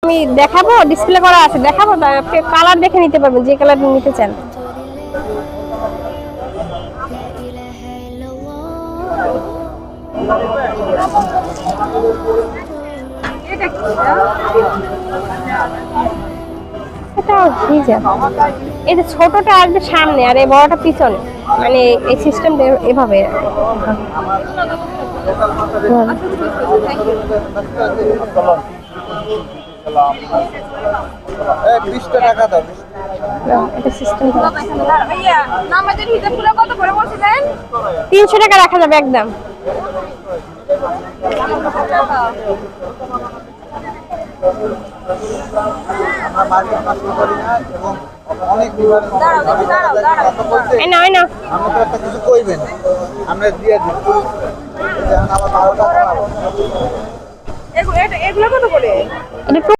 আমি দেখাবো, ডিসপ্লে করা আছে, দেখাবো, আপনি কালার দেখে নিতে পারবেন যে কালার নিতে চান। এটা হিজাব, এই যে ছোটটা আসবে সামনে আর এই বড়টা পিছনে, মানে এই সিস্টেমটা এভাবে। এটা সিস্টেম 300 টাকা রাখা যাবে একদম। এগুলো কত করে?